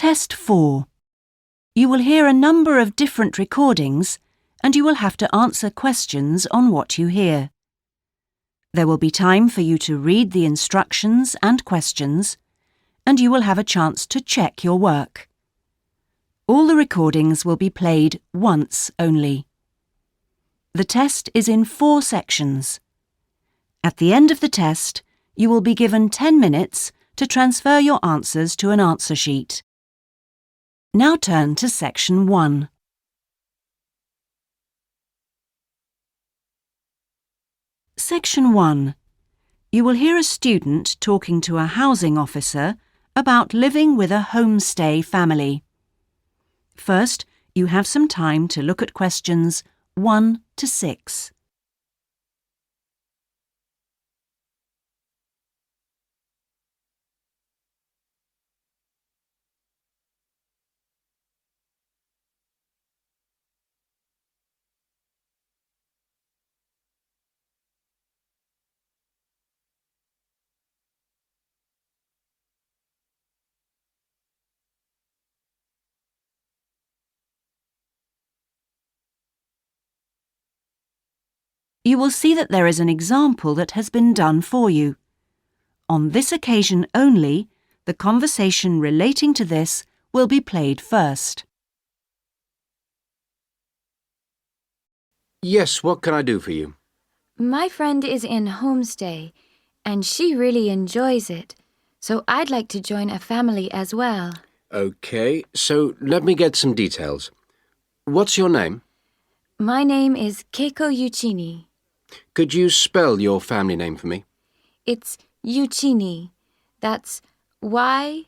Test 4. You will hear a number of different recordings and you will have to answer questions on what you hear. There will be time for you to read the instructions and questions, and you will have a chance to check your work. All the recordings will be played once only. The test is in 4 sections. At the end of the test, you will be given 10 minutes to transfer your answers to an answer sheet. Now turn to Section 1. Section 1. You will hear a student talking to a housing officer about living with a homestay family. First, you have some time to look at questions 1 to 6. You will see that there is an example that has been done for you. On this occasion only, the conversation relating to this will be played first. Yes, what can I do for you? My friend is in homestay, and she really enjoys it, so I'd like to join a family as well. Okay, so let me get some details. What's your name? My name is Keiko Yuchini. Could you spell your family name for me? It's Yuchini. That's Yuichini.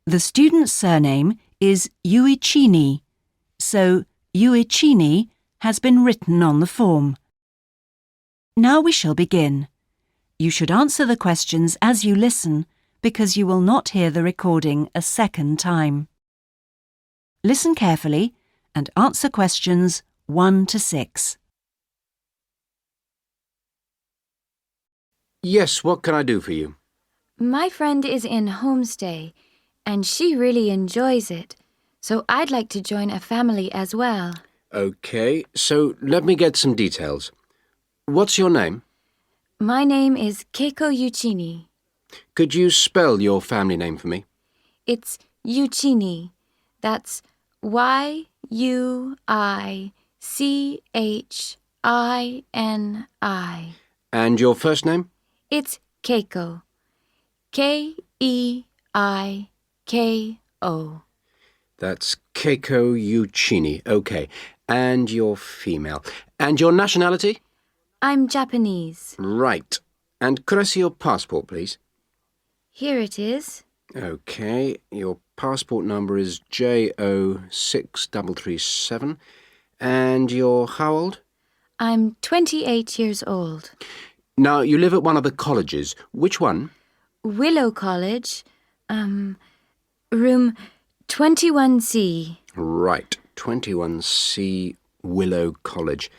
The student's surname is Yuichini, so Yuichini has been written on the form. Now we shall begin. You should answer the questions as you listen, because you will not hear the recording a second time. Listen carefully and answer questions 1 to 6. Yes, what can I do for you? My friend is in homestay, and she really enjoys it, so I'd like to join a family as well. Okay, so let me get some details. What's your name? My name is Keiko Yuchini. Could you spell your family name for me? It's Yuchini. That's Yuichini. And your first name? It's Keiko. Keiko. That's Keiko Yuchini. Okay, and you're female. And your nationality? I'm Japanese. Right. And could I see your passport, please? Here it is. Okay, your passport number is JO6337. And you're how old? I'm 28 years old. Now, you live at one of the colleges. Which one? Willow College, room 21C. Right, 21C Willow College.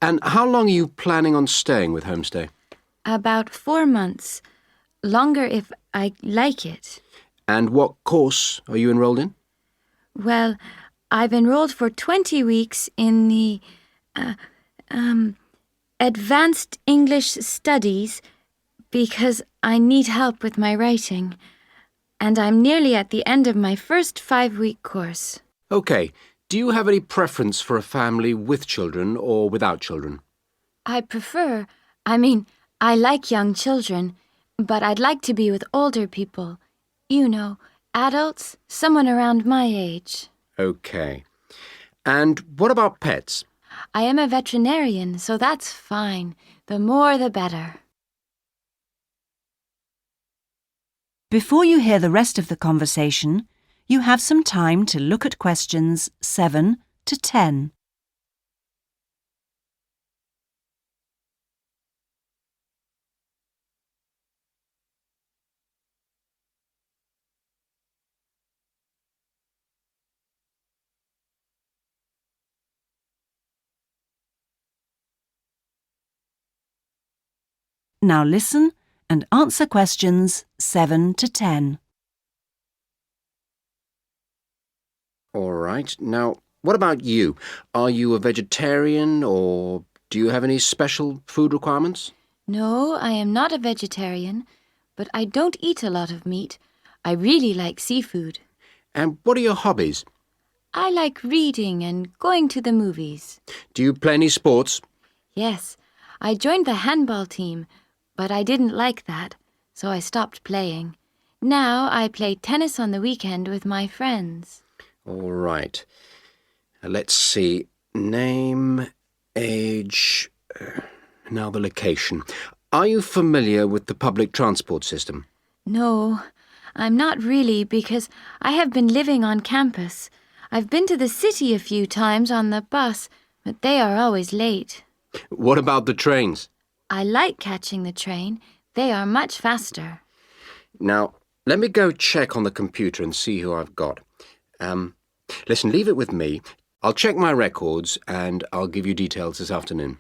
And how long are you planning on staying with Homestay? About 4 months. Longer if I like it. And what course are you enrolled in? Well, I've enrolled for 20 weeks in the Advanced English Studies because I need help with my writing. And I'm nearly at the end of my first 5-week course. Okay. Do you have any preference for a family with children or without children? I like young children, but I'd like to be with older people. You know, adults, someone around my age. Okay. And what about pets? I am a veterinarian, so that's fine. The more the better. Before you hear the rest of the conversation, you have some time to look at questions 7 to 10. Now listen and answer questions 7 to 10. All right. Now, what about you? Are you a vegetarian or do you have any special food requirements? No, I am not a vegetarian, but I don't eat a lot of meat. I really like seafood. And what are your hobbies? I like reading and going to the movies. Do you play any sports? Yes, I joined the handball team, but I didn't like that, so I stopped playing. Now I play tennis on the weekend with my friends. All right. Let's see. Name, age, now the location. Are you familiar with the public transport system? No, I'm not really because I have been living on campus. I've been to the city a few times on the bus, but they are always late. What about the trains? I like catching the train. They are much faster. Now, let me go check on the computer and see who I've got. Listen, leave it with me. I'll check my records and I'll give you details this afternoon.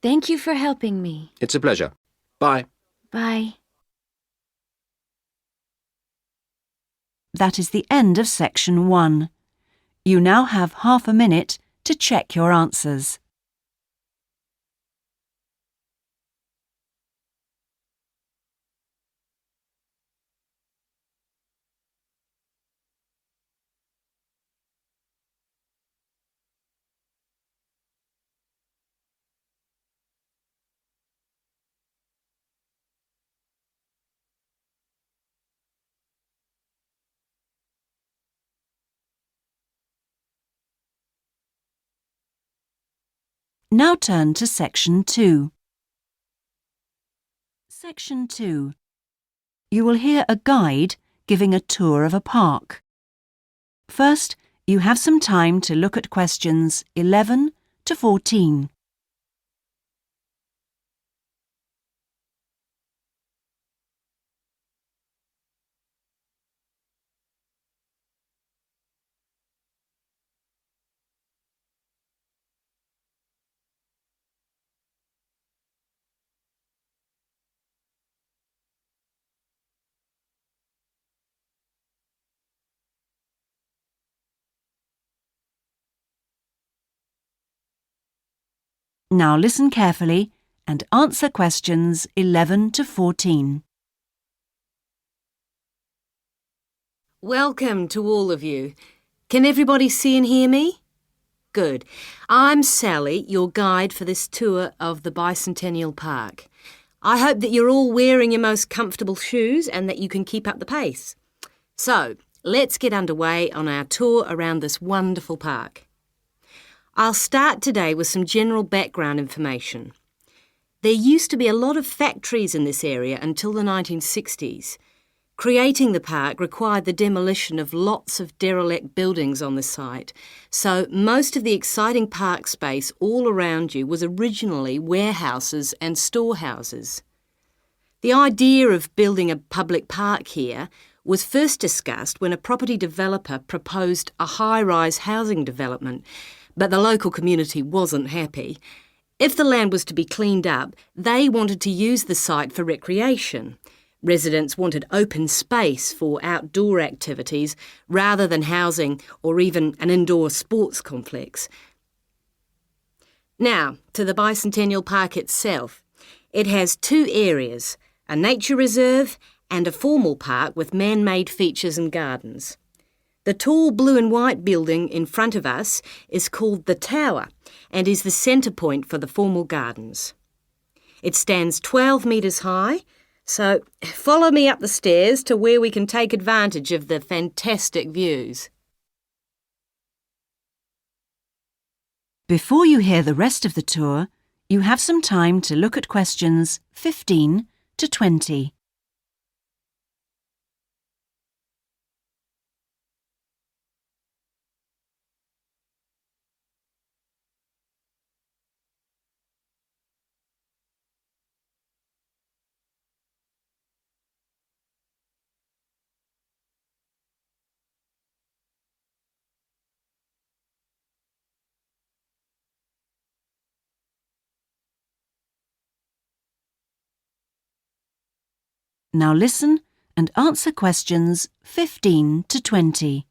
Thank you for helping me. It's a pleasure. Bye. Bye. That is the end of section 1. You now have half a minute to check your answers. Now turn to section 2. Section 2. You will hear a guide giving a tour of a park. First, you have some time to look at questions 11 to 14. Now listen carefully and answer questions 11 to 14. Welcome to all of you. Can everybody see and hear me? Good. I'm Sally, your guide for this tour of the Bicentennial Park. I hope that you're all wearing your most comfortable shoes and that you can keep up the pace. So, let's get underway on our tour around this wonderful park. I'll start today with some general background information. There used to be a lot of factories in this area until the 1960s. Creating the park required the demolition of lots of derelict buildings on the site, so most of the exciting park space all around you was originally warehouses and storehouses. The idea of building a public park here was first discussed when a property developer proposed a high-rise housing development, but the local community wasn't happy. If the land was to be cleaned up, they wanted to use the site for recreation. Residents wanted open space for outdoor activities rather than housing or even an indoor sports complex. Now, to the Bicentennial Park itself. It has two areas, a nature reserve and a formal park with man-made features and gardens. The tall blue and white building in front of us is called the Tower and is the centre point for the formal gardens. It stands 12 metres high, so follow me up the stairs to where we can take advantage of the fantastic views. Before you hear the rest of the tour, you have some time to look at questions 15 to 20. Now listen and answer questions 15 to 20.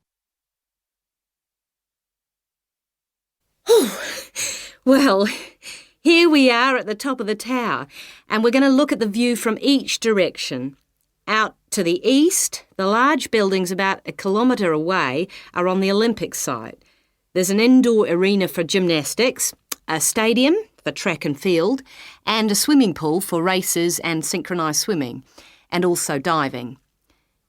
Well, here we are at the top of the tower, and we're going to look at the view from each direction. Out to the east, the large buildings about 1 kilometre away are on the Olympic site. There's an indoor arena for gymnastics, a stadium for track and field, and a swimming pool for races and synchronised swimming, and also diving.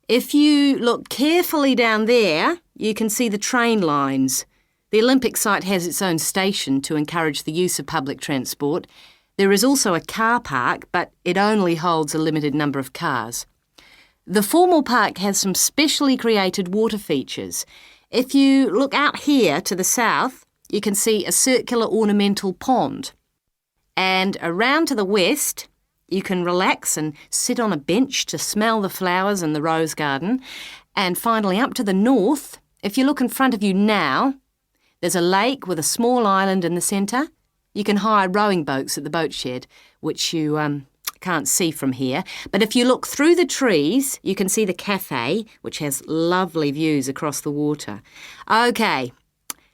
If you look carefully down there, you can see the train lines. The Olympic site has its own station to encourage the use of public transport. There is also a car park, but it only holds a limited number of cars. The formal park has some specially created water features. If you look out here to the south, you can see a circular ornamental pond. And around to the west, you can relax and sit on a bench to smell the flowers in the rose garden. And finally, up to the north, if you look in front of you now, there's a lake with a small island in the centre. You can hire rowing boats at the boat shed, which you can't see from here. But if you look through the trees, you can see the cafe, which has lovely views across the water. OK,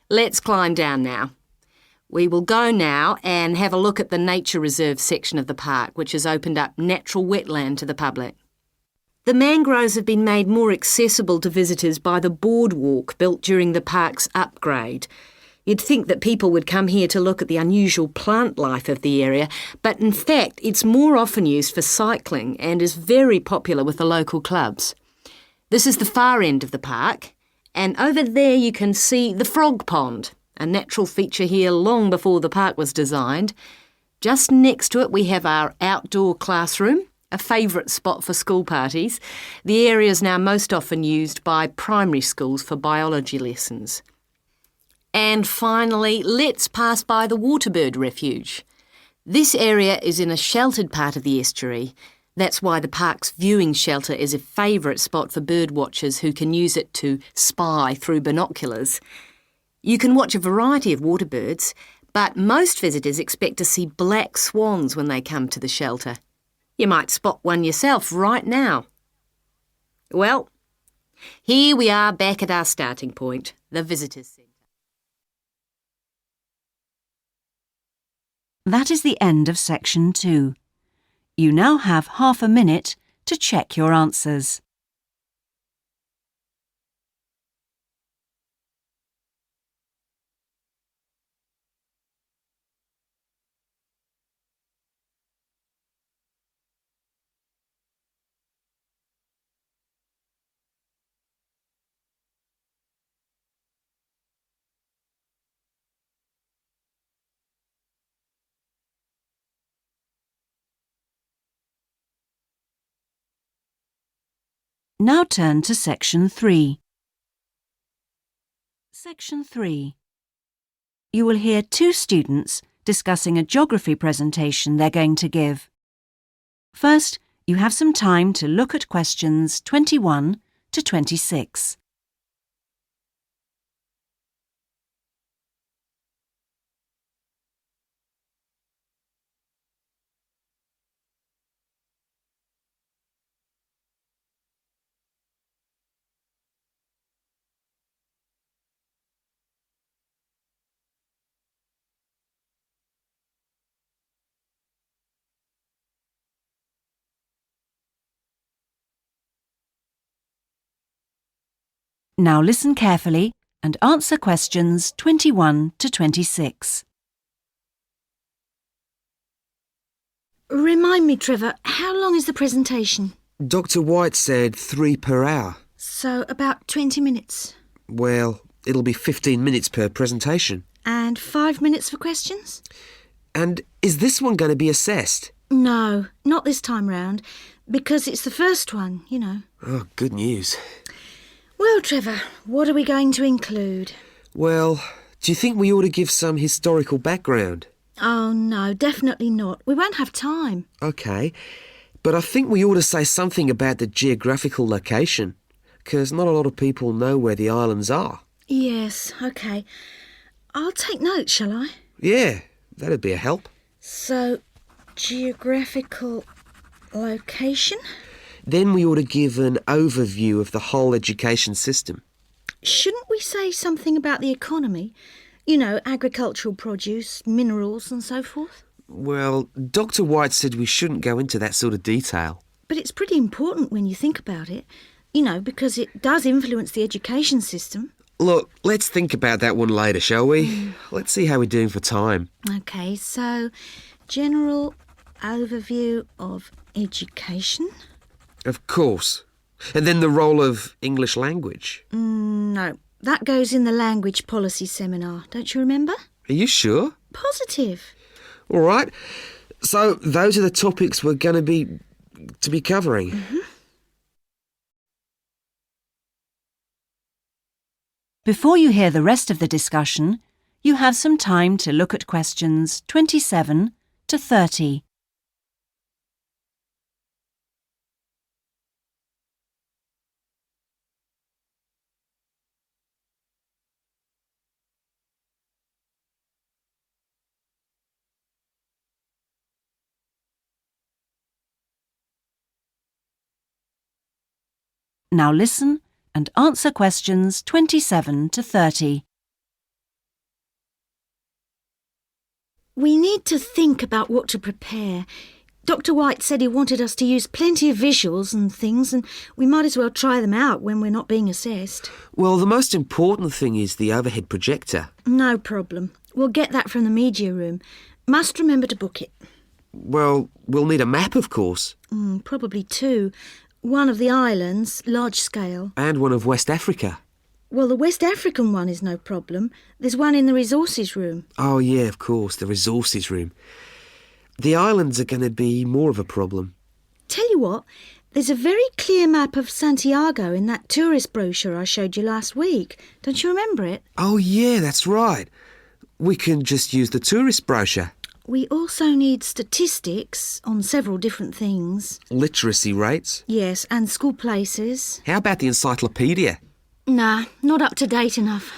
let's climb down now. We will go now and have a look at the nature reserve section of the park, which has opened up natural wetland to the public. The mangroves have been made more accessible to visitors by the boardwalk built during the park's upgrade. You'd think that people would come here to look at the unusual plant life of the area, but in fact it's more often used for cycling and is very popular with the local clubs. This is the far end of the park, and over there you can see the frog pond, a natural feature here long before the park was designed. Just next to it we have our outdoor classroom, a favourite spot for school parties. The area is now most often used by primary schools for biology lessons. And finally, let's pass by the Waterbird Refuge. This area is in a sheltered part of the estuary. That's why the park's viewing shelter is a favourite spot for bird watchers who can use it to spy through binoculars. You can watch a variety of waterbirds, but most visitors expect to see black swans when they come to the shelter. You might spot one yourself right now. Well, here we are back at our starting point, the Visitors Centre. That is the end of section 2. You now have half a minute to check your answers. Now turn to section 3. Section 3. You will hear 2 students discussing a geography presentation they're going to give. First, you have some time to look at questions 21 to 26. Now listen carefully and answer questions 21 to 26. Remind me, Trevor, how long is the presentation? Dr. White said 3 per hour. So about 20 minutes. Well, it'll be 15 minutes per presentation. And 5 minutes for questions? And is this one going to be assessed? No, not this time round, because it's the first one, you know. Oh, good news. Well, Trevor, what are we going to include? Well, do you think we ought to give some historical background? Oh, no, definitely not. We won't have time. OK, but I think we ought to say something about the geographical location, because not a lot of people know where the islands are. Yes, OK. I'll take notes, shall I? Yeah, that'd be a help. So, geographical location? Then we ought to give an overview of the whole education system. Shouldn't we say something about the economy? You know, agricultural produce, minerals and so forth? Well, Dr. White said we shouldn't go into that sort of detail. But it's pretty important when you think about it, you know, because it does influence the education system. Look, let's think about that one later, shall we? Let's see how we're doing for time. OK, so general overview of education? Of course. And then the role of English language. No, that goes in the language policy seminar, don't you remember? Are you sure? Positive. All right. So those are the topics we're going to be covering. Before you hear the rest of the discussion, you have some time to look at questions 27 to 30. Now listen and answer questions 27 to 30. We need to think about what to prepare. Dr. White said he wanted us to use plenty of visuals and things, and we might as well try them out when we're not being assessed. Well, the most important thing is the overhead projector. No problem. We'll get that from the media room. Must remember to book it. Well, we'll need a map, of course. Probably two. One of the islands, large scale. And one of West Africa. Well, the West African one is no problem. There's one in the resources room. Oh, yeah, of course, the resources room. The islands are going to be more of a problem. Tell you what, there's a very clear map of Santiago in that tourist brochure I showed you last week. Don't you remember it? Oh, yeah, that's right. We can just use the tourist brochure. We also need statistics on several different things. Literacy rates. Yes, and school places. How about the encyclopedia? Nah, not up to date enough.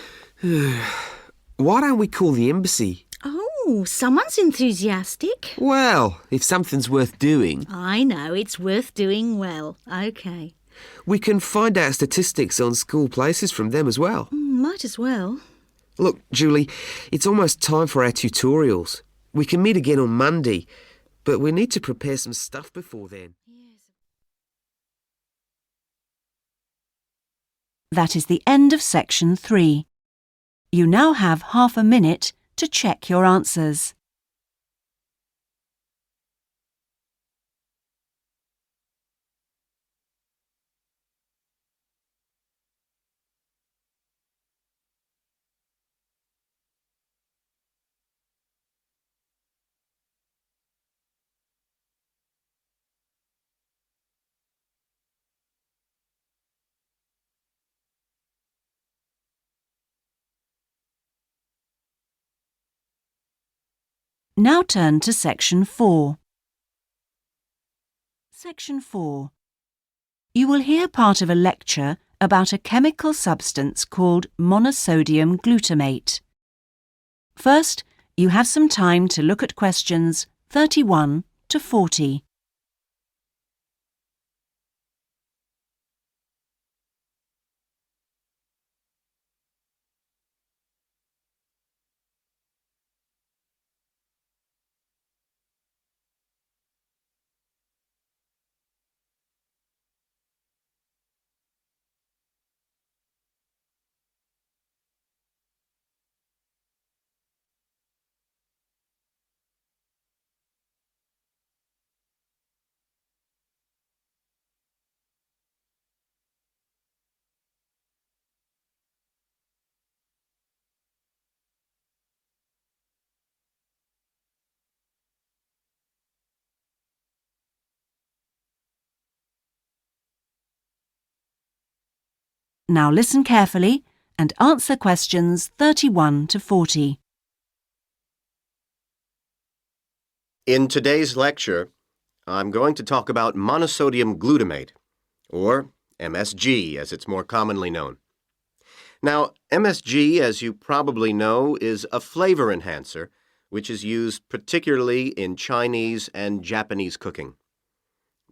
Why don't we call the embassy? Oh, someone's enthusiastic. Well, if something's worth doing, I know, it's worth doing well. OK. we can find out statistics on school places from them as well. Might as well. Look, Julie, it's almost time for our tutorials. We can meet again on Monday, but we need to prepare some stuff before then. That is the end of section 3. You now have half a minute to check your answers. Now turn to section 4. Section 4. You will hear part of a lecture about a chemical substance called monosodium glutamate. First, you have some time to look at questions 31 to 40. Now listen carefully and answer questions 31 to 40. In today's lecture, I'm going to talk about monosodium glutamate, or MSG as it's more commonly known. Now, MSG, as you probably know, is a flavor enhancer which is used particularly in Chinese and Japanese cooking.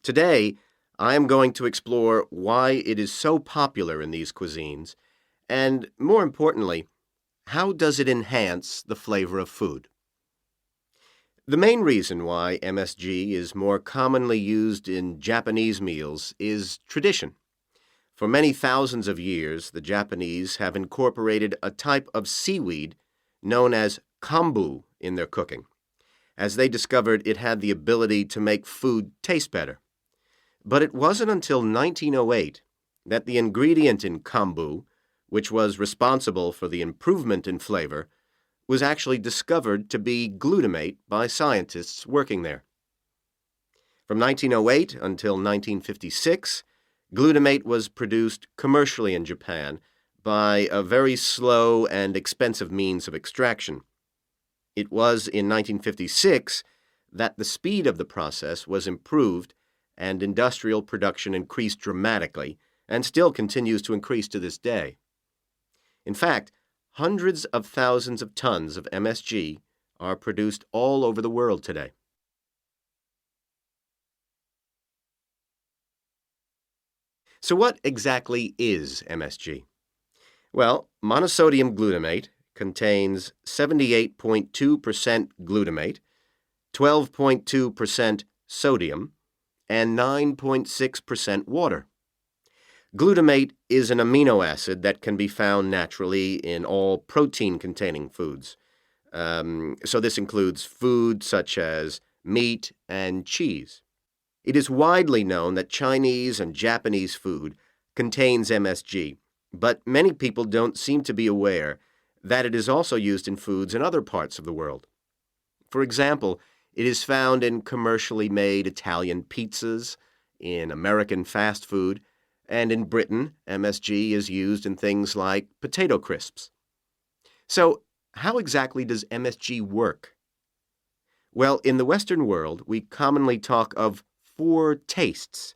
Today, I am going to explore why it is so popular in these cuisines, and more importantly, how does it enhance the flavor of food? The main reason why MSG is more commonly used in Japanese meals is tradition. For many thousands of years, the Japanese have incorporated a type of seaweed known as kombu in their cooking, as they discovered it had the ability to make food taste better. But it wasn't until 1908 that the ingredient in kombu, which was responsible for the improvement in flavor, was actually discovered to be glutamate by scientists working there. From 1908 until 1956, glutamate was produced commercially in Japan by a very slow and expensive means of extraction. It was in 1956 that the speed of the process was improved and industrial production increased dramatically and still continues to increase to this day. In fact, hundreds of thousands of tons of MSG are produced all over the world today. So what exactly is MSG? Well, monosodium glutamate contains 78.2% glutamate, 12.2% sodium, and 9.6% water. Glutamate is an amino acid that can be found naturally in all protein-containing foods. So this includes food such as meat and cheese. It is widely known that Chinese and Japanese food contains MSG, but many people don't seem to be aware that it is also used in foods in other parts of the world. For example, it is found in commercially made Italian pizzas, in American fast food, and in Britain, MSG is used in things like potato crisps. So, how exactly does MSG work? Well, in the Western world, we commonly talk of 4 tastes,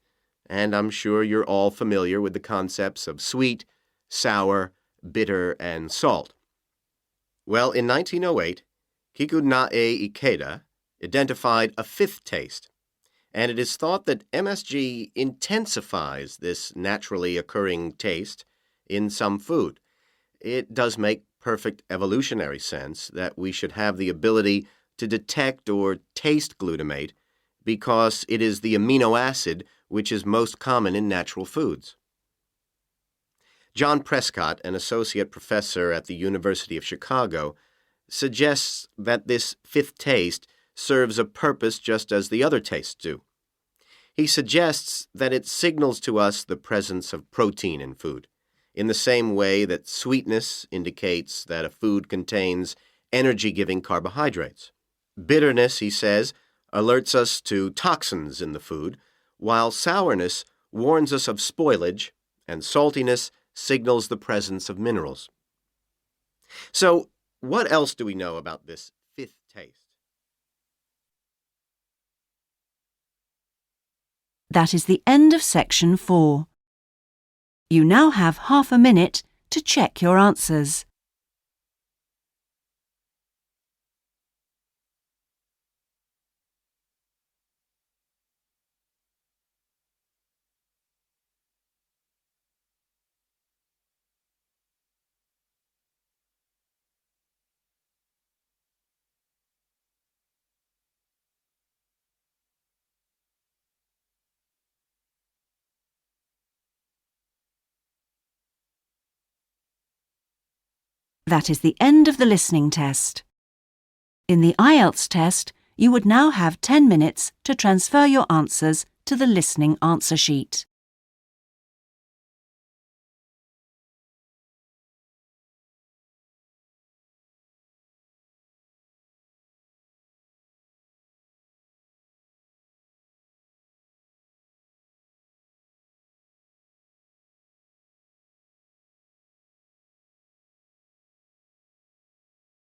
and I'm sure you're all familiar with the concepts of sweet, sour, bitter, and salt. Well, in 1908, Kikunae Ikeda identified a 5th taste, and it is thought that MSG intensifies this naturally occurring taste in some food. It does make perfect evolutionary sense that we should have the ability to detect or taste glutamate because it is the amino acid which is most common in natural foods. John Prescott, an associate professor at the University of Chicago, suggests that this 5th taste serves a purpose just as the other tastes do. He suggests that it signals to us the presence of protein in food, in the same way that sweetness indicates that a food contains energy-giving carbohydrates. Bitterness, he says, alerts us to toxins in the food, while sourness warns us of spoilage, and saltiness signals the presence of minerals. So, what else do we know about this 5th taste? That is the end of section 4. You now have half a minute to check your answers. That is the end of the listening test. In the IELTS test, you would now have 10 minutes to transfer your answers to the listening answer sheet.